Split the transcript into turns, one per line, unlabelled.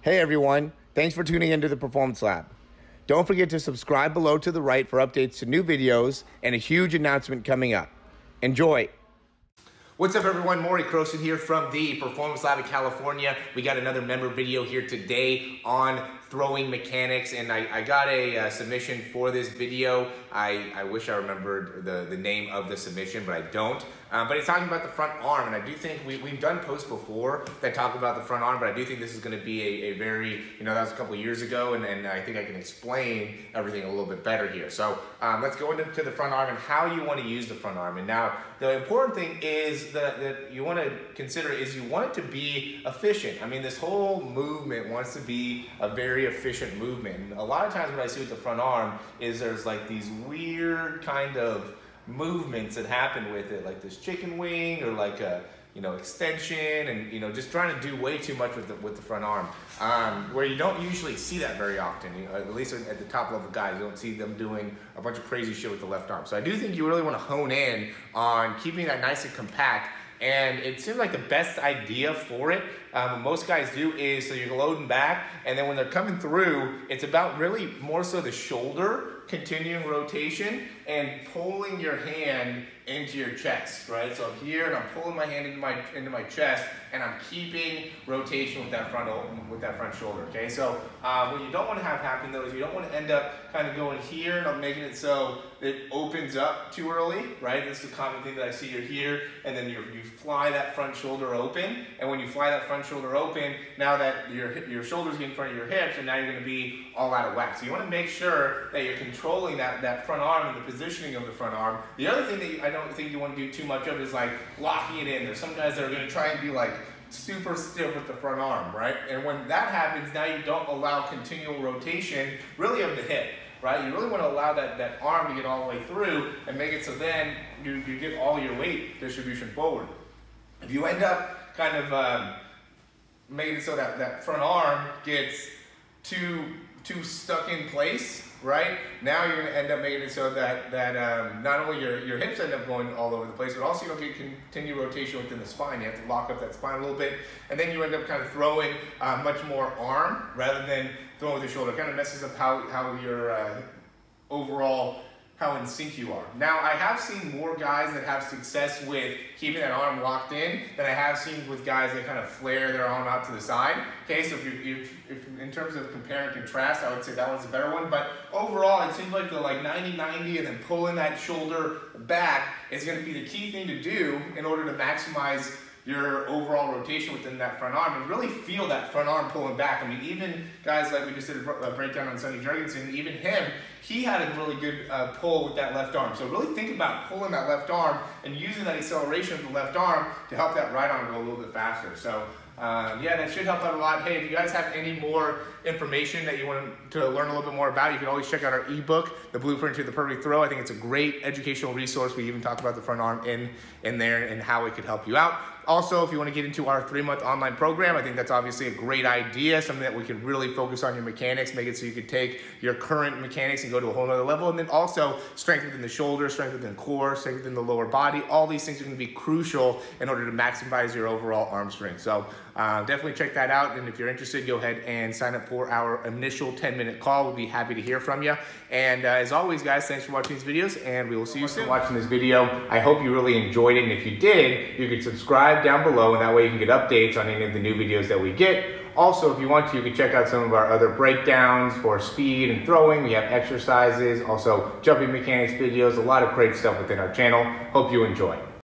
Hey everyone, thanks for tuning into the Performance Lab. Don't forget to subscribe below to the right for updates to new videos and a huge announcement coming up. Enjoy! What's up everyone, Morey Croson here from the Performance Lab in California. We got another member video here today on throwing mechanics, and I got a submission for this video. I wish I remembered the name of the submission, but I don't. But it's talking about the front arm, and I do think we've done posts before that talk about the front arm, but I do think this is going to be a very, that was a couple years ago, and I think I can explain everything a little bit better here. So let's go into the front arm and how you want to use the front arm. And now the important thing is that you want to consider is you want it to be efficient. I mean, this whole movement wants to be a very efficient movement. And a lot of times what I see with the front arm is there's like these weird kind of movements that happen with it, like this chicken wing or like a extension, and just trying to do way too much with the front arm, where you don't usually see that very often. At least at the top level guys, you don't see them doing a bunch of crazy shit with the left arm. So I do think you really want to hone in on keeping that nice and compact. And it seems like the best idea for it, what most guys do is, so you're loading back, and then when they're coming through, it's about really more so the shoulder, continuing rotation, and pulling your hand into your chest, right? So I'm here and I'm pulling my hand into my chest, and I'm keeping rotation with that front shoulder. Okay, so what you don't want to have happen though is you don't want to end up kind of going here and I'm making it so it opens up too early, right? This is a common thing that I see. You're here, and then you fly that front shoulder open, and when you fly that front shoulder open, now that your shoulders get in front of your hips, and now you're going to be all out of whack. So you want to make sure that you're controlling that front arm and the positioning of the front arm. The other thing that I don't think you want to do too much of is like locking it in. There's some guys that are going to try and be like super stiff with the front arm, right? And when that happens, now you don't allow continual rotation really of the hip, right? You really want to allow that arm to get all the way through and make it so then you get all your weight distribution forward. If you end up kind of making it so that front arm gets too stuck in place, right? Now you're going to end up making it so that not only your hips end up going all over the place, but also you don't get continued rotation within the spine. You have to lock up that spine a little bit, and then you end up kind of throwing much more arm rather than throwing with the shoulder. It kind of messes up how your overall how in sync you are. Now, I have seen more guys that have success with keeping that arm locked in than I have seen with guys that kind of flare their arm out to the side. Okay, so if in terms of compare and contrast, I would say that one's a better one. But overall, it seems like the 90-90 and then pulling that shoulder back is going to be the key thing to do in order to maximize your overall rotation within that front arm and really feel that front arm pulling back. I mean, even guys like we just did a breakdown on Sonny Jurgensen, even him, he had a really good pull with that left arm. So really think about pulling that left arm and using that acceleration of the left arm to help that right arm go a little bit faster. So yeah, that should help out a lot. Hey, if you guys have any more information that you want to learn a little bit more about, you can always check out our ebook, The Blueprint to the Perfect Throw. I think it's a great educational resource. We even talk about the front arm in there and how it could help you out. Also, if you want to get into our 3-month online program, I think that's obviously a great idea, something that we can really focus on your mechanics, make it so you can take your current mechanics and go to a whole nother level, and then also strength within the shoulder, strength within the core, strength within the lower body. All these things are going to be crucial in order to maximize your overall arm strength. So definitely check that out, and if you're interested, go ahead and sign up for our initial 10-minute call. We'll be happy to hear from you. And as always, guys, thanks for watching these videos, and we will see you soon. Thanks for watching this video. I hope you really enjoyed it, and if you did, you can subscribe down below, and that way you can get updates on any of the new videos that we get. Also, if you want to, you can check out some of our other breakdowns for speed and throwing. We have exercises, also jumping mechanics videos, a lot of great stuff within our channel. Hope you enjoy.